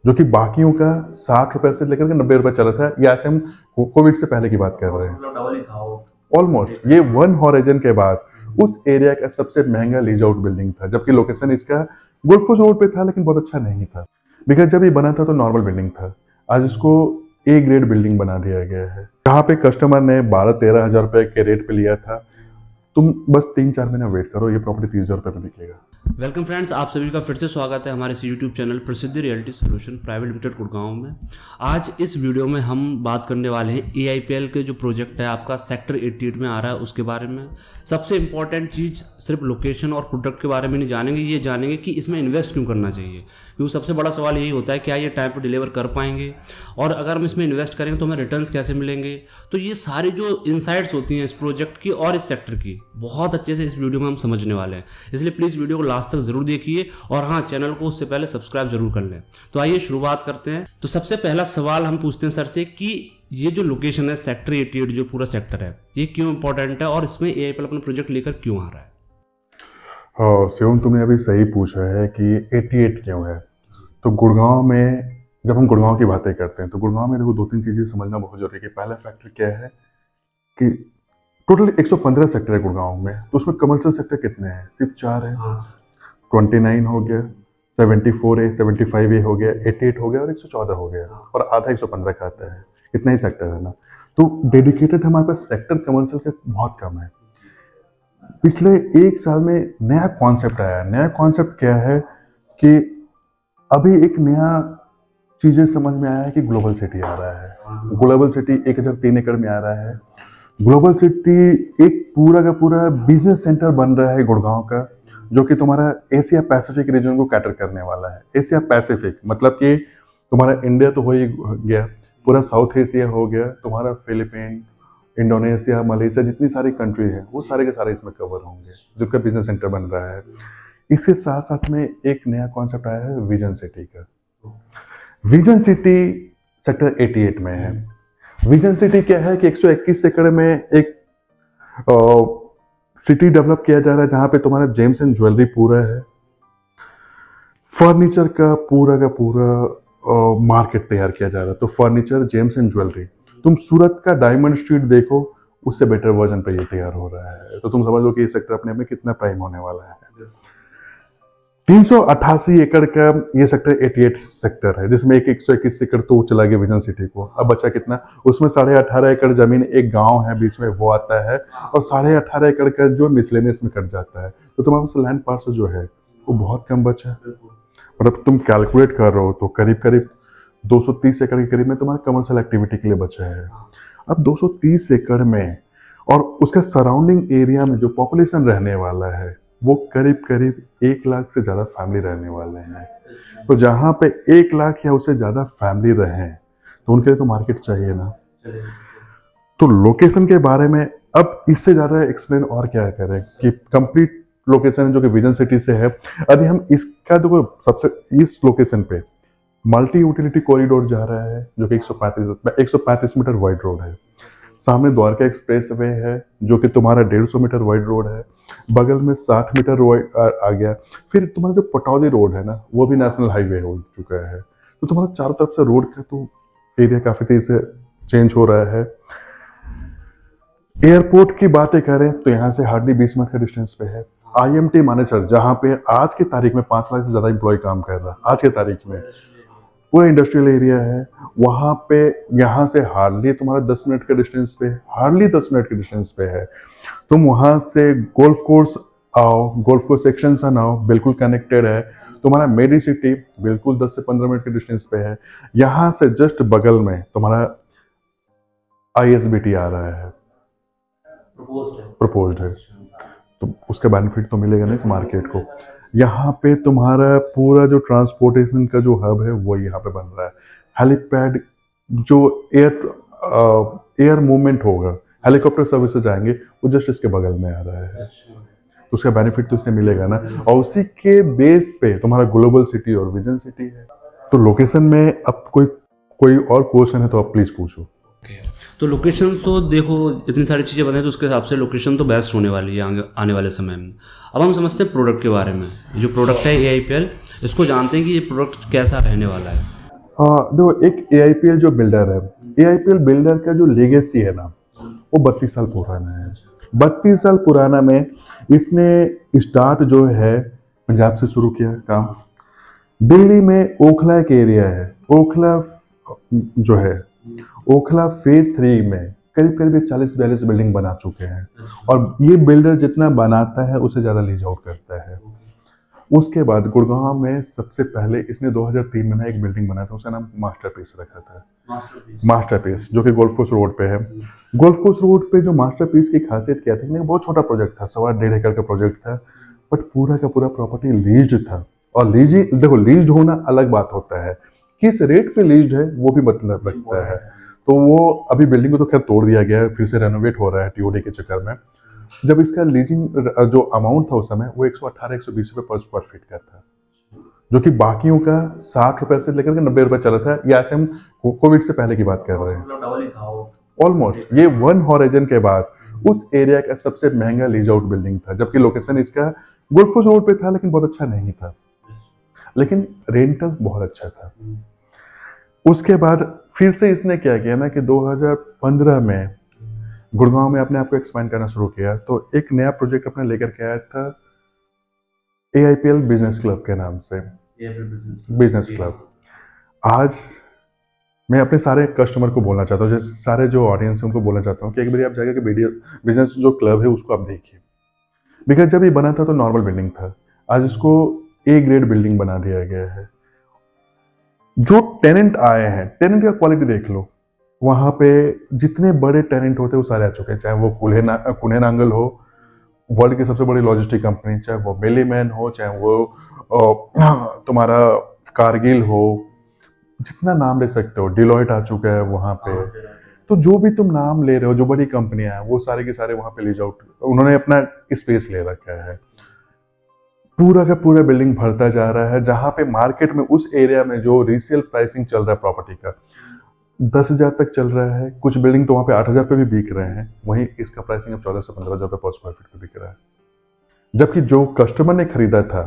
जो कि बाकियों का 60 रुपए से लेकर के 90 रुपए चला था। ये ऐसे हम कोविड से पहले की बात कर रहे हैं। ऑलमोस्ट ये वन हॉराइजन के बाद उस एरिया का सबसे महंगा लीज आउट बिल्डिंग था, जबकि लोकेशन इसका गोल्फ कोर्स रोड पे था, लेकिन बहुत अच्छा नहीं था। बिकॉज जब ये बना था तो नॉर्मल बिल्डिंग था, आज इसको ए ग्रेड बिल्डिंग बना दिया गया है। जहाँ पे कस्टमर ने 12-13 हजार रुपए के रेट पे लिया था, तुम बस 3-4 महीना वेट करो, ये प्रॉपर्टी 30,000 रुपए में बिकेगा। वेलकम फ्रेंड्स, आप सभी का फिर से स्वागत है हमारे यूट्यूब चैनल प्रसिद्धि realty solution private limited Gurgaon में। आज इस वीडियो में हम बात करने वाले हैं AIPL के जो प्रोजेक्ट है आपका सेक्टर 88 में आ रहा है उसके बारे में। सबसे इंपॉर्टेंट चीज़ सिर्फ लोकेशन और प्रोडक्ट के बारे में नहीं जानेंगे, ये जानेंगे कि इसमें इन्वेस्ट क्यों करना चाहिए, क्योंकि सबसे बड़ा सवाल यही होता है क्या ये टाइम पर डिलीवर कर पाएंगे, और अगर हम इसमें इन्वेस्ट करेंगे तो हमें रिटर्न्स कैसे मिलेंगे। तो ये सारी जो इनसाइट्स होती हैं इस प्रोजेक्ट की और इस सेक्टर की, बहुत अच्छे से इस वीडियो में हम समझने वाले हैं। इसलिए प्लीज़ वीडियो को लास्ट तक जरूर देखिए, और हाँ, चैनल को उससे पहले सब्सक्राइब जरूर कर लें। तो आइए शुरुआत करते हैं। तो सबसे पहला सवाल हम पूछते हैं सर से कि ये जो लोकेशन है सेक्टर 88 जो पूरा सेक्टर है, ये क्यों इंपॉर्टेंट है और इसमें AIPL अपना प्रोजेक्ट लेकर क्यों आ रहा है। शिवम, तुमने अभी सही पूछा है कि 88 क्यों है। तो गुड़गांव में जब हम गुड़गांव की बातें करते हैं तो गुड़गांव में देखो 2-3 चीजें समझना बहुत जरूरी है। पहला फैक्टर क्या है कि टोटल 115 सेक्टर है गुड़गांव में, तो उसमें कमर्शियल सेक्टर कितने हैं? सिर्फ 4 है। 29 हो गया, 74A, 75A हो गया, 88 हो गया और 114 हो गया, और आधा 115 का आता है। इतना ही सेक्टर है ना। तो डेडिकेटेड हमारे पास सेक्टर कमर्शियल का बहुत कम है। पिछले 1 साल में नया कॉन्सेप्ट आया है। नया कॉन्सेप्ट क्या है कि अभी एक नया चीजें समझ में आया है कि ग्लोबल सिटी आ रहा है। ग्लोबल सिटी 1003 एकड़ में आ रहा है। ग्लोबल सिटी एक पूरा का पूरा बिजनेस सेंटर बन रहा है गुड़गांव का, जो कि तुम्हारा एशिया पैसिफिक रीजन को कैटर करने वाला है। एशिया पैसिफिक मतलब कि तुम्हारा इंडिया तो हो ही गया, पूरा साउथ एशिया हो गया, तुम्हारा फिलीपीन, इंडोनेशिया, मलेशिया, जितनी सारी कंट्री है वो सारे के सारे इसमें कवर होंगे, जिसका बिजनेस सेंटर बन रहा है। इसके साथ साथ में एक नया कॉन्सेप्ट आया है विजन सिटी का। विजन सिटी सेक्टर 88 में है। विजन सिटी क्या है कि 121 एकड़ में एक सिटी डेवलप किया जा रहा है, जहां पे तुम्हारा जेम्स एंड ज्वेलरी पूरा है, फर्नीचर का पूरा मार्केट तैयार किया जा रहा है। तो फर्नीचर, जेम्स एंड ज्वेलरी, तुम सूरत का डायमंड स्ट्रीट देखो, उससे बेटर वर्जन पे ये तैयार हो रहा है। तो तुम समझ लो कि ये सेक्टर अपने में कितना प्राइम होने वाला है। 388 एकड़ का ये सेक्टर 88 सेक्टर है, जिसमें एक 121 एकड़ तो चला गया विजन सिटी को। अब बचा कितना? उसमें 18.5 एकड़ जमीन एक गांव है बीच में, वो आता है, और 18.5 एकड़ का जो मिसलेनियस में कट जाता है। तो तुम्हारे पास लैंड पार्सल जो है वो बहुत कम बचा। मतलब तुम कैलकुलेट कर रहे हो तो करीब 230 एकड़ के करीब में तुम्हारा कमर्शियल एक्टिविटी के लिए बचा है। अब 230 एकड़ में और उसका सराउंडिंग एरिया में जो पॉपुलेशन रहने वाला है वो करीब 1 लाख से ज्यादा फैमिली रहने वाले हैं। तो जहां पे 1 लाख या उससे ज्यादा फैमिली रहे तो उनके लिए तो मार्केट चाहिए ना। तो लोकेशन के बारे में अब इससे ज्यादा एक्सप्लेन और क्या करें कि कंप्लीट लोकेशन जो कि विजन सिटी से है। अभी हम इसका देखो, सबसे इस लोकेशन पे मल्टी यूटिलिटी कॉरिडोर जा रहा है, जो कि 135 मीटर वाइड रोड है। सामने द्वारका एक्सप्रेस वे है, जो कि तुम्हारा 150 मीटर वाइड रोड है। बगल में 60 मीटर वाइड आ गया। फिर तुम्हारा जो पटौदी रोड है ना, वो भी नेशनल हाईवे हो चुका है। तो तुम्हारा चारों तरफ से रोड का तो एरिया काफी तेजी से चेंज हो रहा है। एयरपोर्ट की बातें करें तो यहाँ से हार्डली 20 मिनट का डिस्टेंस पे है। IMT मानेसर, जहाँ पे आज की तारीख में 5 लाख से ज्यादा एम्प्लॉय काम कर रहा है, आज की तारीख में पूरा इंडस्ट्रियल एरिया है वहां पे। यहाँ से हार्डली तुम्हारा 10 मिनट के डिस्टेंस पे, हार्डली 10 मिनट के डिस्टेंस पे है। तुम वहां से गोल्फ कोर्स आओ, गोल्फ कोर्स सेक्शन आओ, बिल्कुल कनेक्टेड है। तुम्हारा मेडी सिटी बिल्कुल 10 से 15 मिनट के डिस्टेंस पे है। यहाँ से जस्ट बगल में तुम्हारा ISBT आ रहा है, प्रपोज्ड है। तो उसका बेनिफिट तो मिलेगा ना इस मार्केट को। यहाँ पे तुम्हारा पूरा जो ट्रांसपोर्टेशन का जो हब है वो यहाँ पे बन रहा है। हेलीपैड, जो एयर मूवमेंट होगा, हेलीकॉप्टर सर्विसेज आएंगे, वो जस्ट इसके बगल में आ रहा है। तो उसका बेनिफिट तो इससे मिलेगा ना। और उसी के बेस पे तुम्हारा ग्लोबल सिटी और विजन सिटी है। तो लोकेशन में अब कोई और क्वेश्चन है तो आप प्लीज पूछो। तो लोकेशन तो देखो, इतनी सारी चीज़ें बताएं तो उसके हिसाब से लोकेशन तो बेस्ट होने वाली है आने वाले समय में। अब हम समझते हैं प्रोडक्ट के बारे में। जो प्रोडक्ट है AIPL, इसको जानते हैं कि ये प्रोडक्ट कैसा रहने वाला है। देखो एक AIPL जो बिल्डर है, AIPL बिल्डर का जो लेगेसी है ना, वो 32 साल पुराना है। 32 साल पुराना में इसने स्टार्ट जो है पंजाब से शुरू किया काम। दिल्ली में ओखला एक एरिया है, ओखला जो है, ओखला फेज 3 में करीब करीब 40-42 बिल्डिंग बना चुके हैं, और ये बिल्डर जितना बनाता है उससे ज़्यादा लीज आउट करता है। उसके बाद गुड़गांव में सबसे पहले इसने 2003 में ना एक बिल्डिंग बनाया था, उसका नाम मास्टरपीस रखा था। मास्टरपीस जो कि गोल्फ कोर्स रोड पे है। गोल्फ कोर्स रोड पे जो मास्टरपीस की खासियत क्या थी, बहुत छोटा प्रोजेक्ट था, 1.5 एकड़ का प्रोजेक्ट था, बट पूरा का पूरा प्रॉपर्टी लीज्ड था। और देखो लीज्ड होना अलग बात होता है, किस रेट पे लीज्ड है वो भी मतलब रखता है। तो वो अभी बिल्डिंग को तो खैर तोड़ दिया गया है, फिर से रेनोवेट हो रहा है TOD के चक्कर में। जब इसका लीजिंग जो अमाउंट था उस समय वो 118-120 रुपये पर स्क्वायर फीट का था, जो कि बाकियों का 60 रुपए से लेकर के 90 रुपए चला था। या ऐसे हम कोविड से पहले की बात कर रहे हैं, ऑलमोस्ट। ये वन हॉराइजन के बाद उस एरिया का सबसे महंगा लीज आउट बिल्डिंग था, जबकि लोकेशन इसका गोल्फ कोर्स रोड पे था, लेकिन बहुत अच्छा नहीं था, लेकिन रेंटल बहुत अच्छा था। उसके बाद फिर से इसने क्या किया ना कि 2015 में गुड़गांव में अपने आप को एक्सपेंड करना शुरू किया, तो एक नया प्रोजेक्ट अपने लेकर के आया था AIPL बिजनेस क्लब के नाम से। Business club. आज मैं अपने सारे कस्टमर को बोलना चाहता हूँ, जैसे सारे जो ऑडियंस है उनको बोलना चाहता हूँ कि एक बार आप जाकर के बिजनेस जो क्लब है उसको आप देखिए। बिकॉज जब ये बना था तो नॉर्मल बिल्डिंग था, आज इसको A ग्रेड बिल्डिंग बना दिया गया है। जो टेनेंट आए हैं, टेनेंट का क्वालिटी देख लो, वहां पे जितने बड़े टेनेंट होते हैं वो सारे आ चुके हैं, चाहे वो कुन्हे नांगल हो, वर्ल्ड की सबसे बड़ी लॉजिस्टिक कंपनी, चाहे वो मिलीमैन हो, चाहे वो तुम्हारा कारगिल हो, जितना नाम ले सकते हो, डिलॉयट आ चुका है वहां पे। तो जो भी तुम नाम ले रहे हो, जो बड़ी कंपनियां हैं, वो सारे के सारे वहां पे लीज आउट, उन्होंने अपना स्पेस ले रखा है। पूरा का पूरा बिल्डिंग भरता जा रहा है, जहां पे मार्केट में उस एरिया में जो रीसेल प्राइसिंग चल रहा है प्रॉपर्टी का 10,000 तक चल रहा है, कुछ बिल्डिंग तो वहां पे 8,000 पे भी बिक रहे हैं, वहीं इसका प्राइसिंग अब 14 से 15,000 रुपये पर स्क्वायर फीट पे बिक रहा है। जबकि जो कस्टमर ने खरीदा था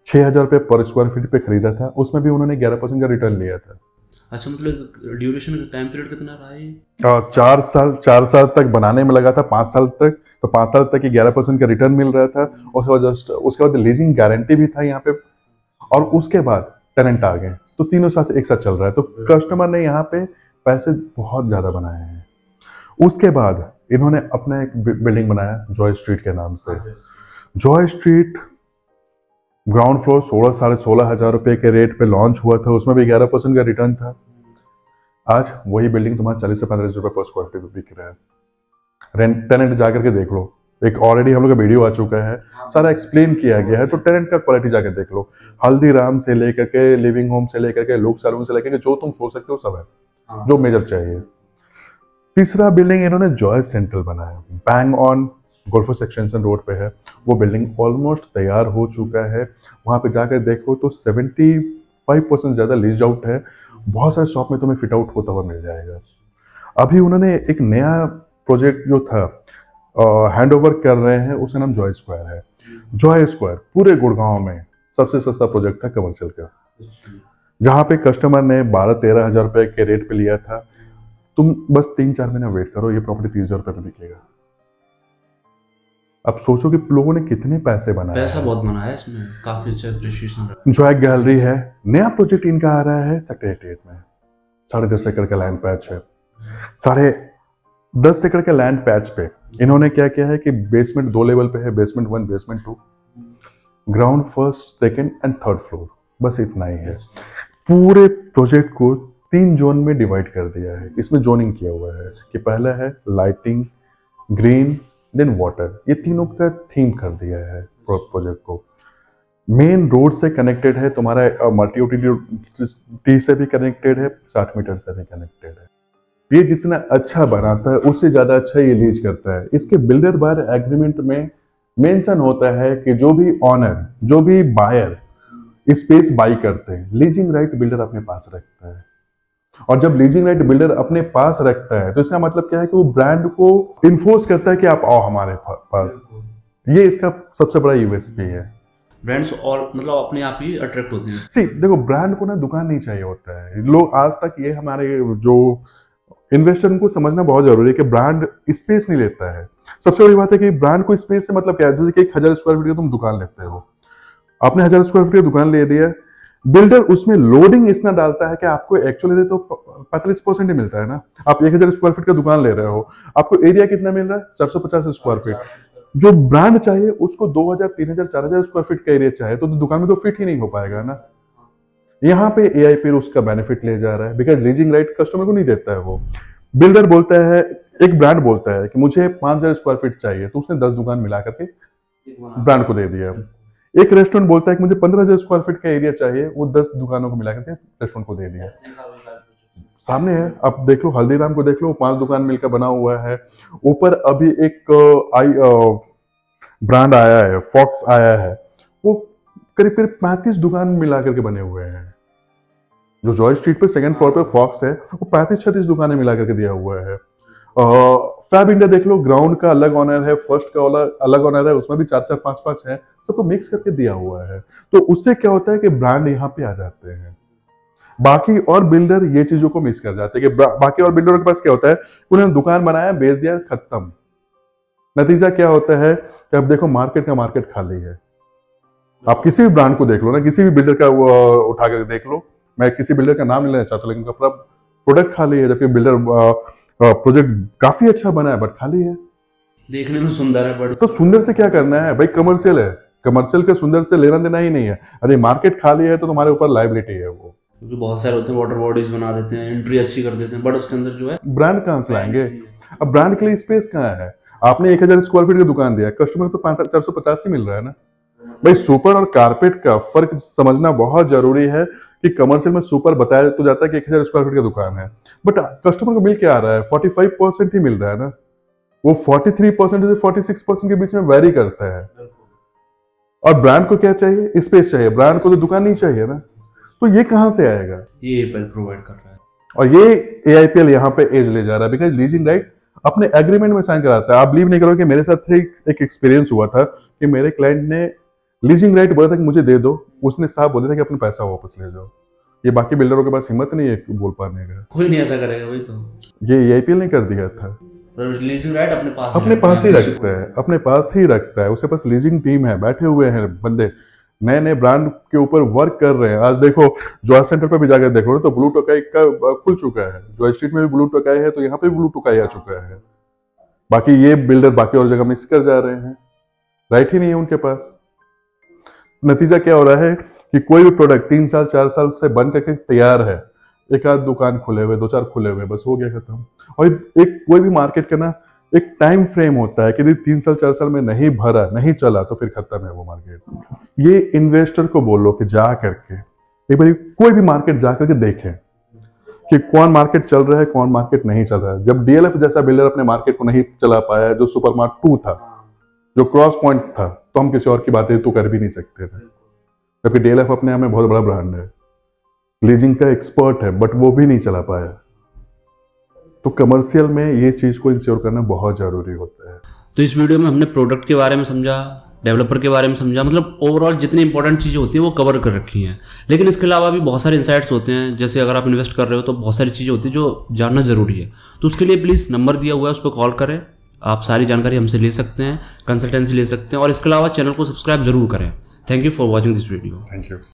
6,000 रुपये पर स्क्वायर फीट पे खरीदा था, उसमें भी उन्होंने 11% का रिटर्न लिया था। अच्छा, मतलब ड्यूरेशन का टाइम पीरियड कितना रहा है? 4 साल तक बनाने में लगा था, 5 साल तक, तो 5 साल तक 11% का रिटर्न मिल रहा था। उसके बाद लीजिंग गारंटी भी था यहाँ पे, और उसके बाद टेनेंट आ गए, तो तीनों साथ एक साथ चल रहा है। तो कस्टमर ने यहाँ पे पैसे बहुत ज्यादा बनाए हैं। उसके बाद इन्होंने अपना एक बिल्डिंग बनाया जॉय स्ट्रीट के नाम से। जॉय स्ट्रीट ग्राउंड फ्लोर 16,500 रुपए के रेट पे लॉन्च हुआ था, उसमें भी 11% का रिटर्न था। आज वही बिल्डिंग तुम्हारा 40 से 45 रुपए पर स्क्वायर फीट बिक रहा है। टेनेंट जाकर के देख लो, एक ऑलरेडी हम लोग का वीडियो आ चुका है, सारा एक्सप्लेन किया गया है, तो टेनेंट का क्वालिटी जाकर देख लो। हल्दीराम से लेकर के, लिविंग होम से लेकर के, लुक सैलून से लेकर के, जो तुम सोच सकते हो सब है, जो मेजर चाहिए। तीसरा बिल्डिंग इन्होंने जॉय सेंट्रल बनाया, bang on golf course extension road पे है। वो बिल्डिंग ऑलमोस्ट तैयार हो चुका है, वहां पे जाकर देखो तो 75% ज्यादा लीज आउट है। बहुत सारे शॉप में तुम्हें फिट आउट होता हुआ मिल जाएगा। अभी उन्होंने एक नया प्रोजेक्ट जो था हैंड ओवर कर रहे हैं, उसका नाम जॉय स्क्वायर है। जॉय स्क्वायर पूरे गुड़गांव में सबसे सस्ता प्रोजेक्ट था कमर्शियल का, जहां पे कस्टमर ने 12-13 हजार रुपए के रेट पे लिया था। तुम बस 3-4 महीना वेट करो, ये प्रॉपर्टी 30,000 रुपए में बिकेगा। अब सोचो कि लोगों ने कितने पैसे बनाए, पैसा बहुत बनाया इसमें, काफी अच्छा एप्रिशिएशन। जॉय गैलरी है, नया प्रोजेक्ट इनका आ रहा है सेक्टर 88 में, 10.5 एकड़ का लैंड पैच है। 10.5 एकड़ के लैंड पैच पे इन्होंने क्या किया है कि बेसमेंट 2 लेवल पे है, basement 1, basement 2, ground first, second and third floor, बस इतना ही है। पूरे प्रोजेक्ट को 3 जोन में डिवाइड कर दिया है। इसमें जोनिंग किया हुआ है कि पहला है लाइटिंग, ग्रीन, देन वाटर, ये तीनों का थीम कर दिया है प्रोजेक्ट को। मेन रोड से कनेक्टेड है, तुम्हारा मल्टी यूटिलिटी से भी कनेक्टेड है, 60 मीटर से भी कनेक्टेड है। ये जितना अच्छा बनाता है उससे ज्यादा अच्छा ये लीज करता है। इसके बिल्डर बायर एग्रीमेंट में मेंशन होता है कि जो भी ऑनर, जो भी बायर स्पेस बाई करते हैं, लीजिंग राइट बिल्डर अपने पास रखता है। और जब लीजिंग राइट बिल्डर अपने पास रखता है तो इसका मतलब क्या है कि वो ब्रांड को इन्फोर्स करता है कि आप आओ हमारे पास। ये इसका सबसे बड़ा यूएसपी है। ब्रांड्स और मतलब अपने आप ही अट्रैक्ट होते हैं। सी देखो, ब्रांड को ना दुकान नहीं चाहिए होता है। लोग आज तक, ये हमारे जो इन्वेस्टर को समझना बहुत जरूरी है कि ब्रांड स्पेस नहीं लेता है। सबसे बड़ी बात है कि ब्रांड को स्पेस से मतलब क्या है, जैसे कि 1000 स्क्वायर फीट की तुम दुकान लेते हो, आपने 1000 स्क्वायर फीट की दुकान ले दिया, बिल्डर उसमें लोडिंग इतना डालता है कि आपको एक्चुअली तो 45% ही मिलता है ना। आप 1000 स्क्वायर फीट का दुकान ले रहे हो, आपको एरिया कितना मिल रहा है? 450 स्क्वायर फीट। जो ब्रांड चाहिए उसको 2000, 3000, 4000 स्क्वायर फीट का एरिया चाहिए, तो दुकान में तो फिट ही नहीं हो पाएगा ना। यहाँ पे AIPL उसका बेनिफिट ले जा रहा है, बिकॉज लीजिंग राइट कस्टमर को नहीं देता है। वो बिल्डर बोलता है, एक ब्रांड बोलता है कि मुझे 5000 स्क्वायर फीट चाहिए, तो उसने 10 दुकान मिला करके ब्रांड को दे दिया। एक रेस्टोरेंट बोलता है कि मुझे 15000 स्क्वायर फीट का एरिया चाहिए, वो 10 दुकानों को मिला करके रेस्टोरेंट को दे दिया। सामने है, आप देख लो, हल्दीराम को देख लो, 5 दुकान मिलकर बना हुआ है। ऊपर अभी एक ब्रांड आया है, फॉक्स आया है, वो करीब करीब 35 दुकान मिला करके बने हुए हैं। जो जॉय स्ट्रीट पे सेकंड फ्लोर पे फॉक्स है, वो 35-36 दुकानें मिला करके दिया हुआ है। फैब इंडिया देख लो, ग्राउंड का अलग ऑनर है, फर्स्ट का अलग ऑनर है, उसमें भी 4-4, 5-5 है, सबको मिक्स करके दिया हुआ है। तो उससे क्या होता है कि ब्रांड यहाँ पे आ जाते हैं। बाकी और बिल्डर ये चीजों को मिस कर जाते हैं कि बाकी और बिल्डरों के पास क्या होता है, उन्होंने दुकान बनाया, बेच दिया, खत्म। नतीजा क्या होता है कि अब देखो मार्केट खाली है। आप किसी भी ब्रांड को देख लो ना, किसी भी बिल्डर का उठा कर देख लो, मैं किसी बिल्डर का नाम नहीं लेना चाहता, लेकिन अपना प्रोडक्ट खाली है, जबकि बिल्डर प्रोजेक्ट काफी अच्छा बना है बट खाली है। देखने में सुंदर है बट तो सुंदर से क्या करना है भाई? कमर्शियल है, कमर्शियल का सुंदर से लेना देना ही नहीं है। अरे मार्केट खाली है तो तुम्हारे ऊपर लायबिलिटी है वो, क्योंकि बहुत सारे होते हैं, वाटर बॉडीज बना देते हैं, एंट्री अच्छी कर देते हैं, बट उसके अंदर जो है ब्रांड कहां से लाएंगे? अब ब्रांड के लिए स्पेस कहाँ है? आपने 1000 स्क्वायर फीट की दुकान दिया, कस्टमर तो 450 ही मिल रहा है ना भाई। सुपर और कारपेट का फर्क समझना बहुत जरूरी है कि कमर्शियल में सुपर बताया तो जाता है कि 1000 स्क्वायर फीट की दुकान है, बट कस्टमर को मिल क्या आ रहा है? 45% ही मिल रहा है ना। वो 43% से 46% के बीच में वेरी करता है। और ब्रांड को क्या चाहिए? स्पेस चाहिए, ब्रांड को तो दुकान नहीं चाहिए ना। तो ये कहां से आएगा? ये AIPL प्रोवाइड कर रहा है, और ये AIPL यहाँ पे एज ले जा रहा है, बिकॉज लीजिंग राइट अपने एग्रीमेंट में साइन कराता है। आप बिलीव नहीं करोगे, मेरे साथ एक एक्सपीरियंस हुआ था कि मेरे क्लाइंट ने लीजिंग राइट बोला था कि मुझे दे दो, उसने साहब बोले थे कि अपने पैसा वापस ले जाओ। ये बाकी बिल्डरों के पास हिम्मत नहीं है बोल पाने का, कोई नहीं ऐसा करेगा भाई। तो ये AIPL ने कर दिया था। लीजिंग राइट अपने पास ही रखता है, अपने पास ही रखता है। उसके पास लीजिंग टीम है, बैठे हुए हैं बंदे, नए नए ब्रांड के ऊपर वर्क कर रहे हैं। आज देखो जॉय सेंटर पे भी जाकर देखो तो ब्लू टोकाई का खुल चुका है, जॉय स्ट्रीट में भी ब्लू टोकाई है, तो यहाँ पे ब्लू टोकाई आ चुका है। बाकी ये बिल्डर बाकी और जगह मिस कर जा रहे हैं, राइट ही नहीं है उनके पास। नतीजा क्या हो रहा है कि कोई भी प्रोडक्ट 3 साल 4 साल से बन करके तैयार है, एक आध दुकान खुले हुए, 2-4 खुले हुए, बस हो गया खत्म। और एक कोई भी मार्केट का ना एक टाइम फ्रेम होता है कि यदि 3 साल 4 साल में नहीं भरा, नहीं चला, तो फिर खत्म है वो मार्केट। ये इन्वेस्टर को बोलो कि जा करके एक बार कोई भी मार्केट जा करके देखें कि कौन मार्केट चल रहा है, कौन मार्केट नहीं चल रहा है। जब DLF जैसा बिल्डर अपने मार्केट को नहीं चला पाया, जो सुपरमार्ट 2 था, जो क्रॉस पॉइंट था, तो हम किसी और की बातें तो कर भी नहीं सकते थे। जबकि DLF अपने आप में बहुत बड़ा ब्रांड है, लीजिंग का एक्सपर्ट है, बट वो भी नहीं चला पाया। तो कमर्शियल में ये चीज को इंश्योर करना बहुत जरूरी होता है। तो इस वीडियो में हमने प्रोडक्ट के बारे में समझा, डेवलपर के बारे में समझा, मतलब ओवरऑल जितनी इंपॉर्टेंट चीज़ें होती हैं वो कवर कर रखी हैं। लेकिन इसके अलावा भी बहुत सारे इंसाइट्स होते हैं, जैसे अगर आप इन्वेस्ट कर रहे हो तो बहुत सारी चीज़ें होती हैं जो जानना जरूरी है। तो उसके लिए प्लीज़ नंबर दिया हुआ है, उस पर कॉल करें, आप सारी जानकारी हमसे ले सकते हैं, कंसल्टेंसी ले सकते हैं, और इसके अलावा चैनल को सब्सक्राइब जरूर करें। Thank you for watching this video. Thank you.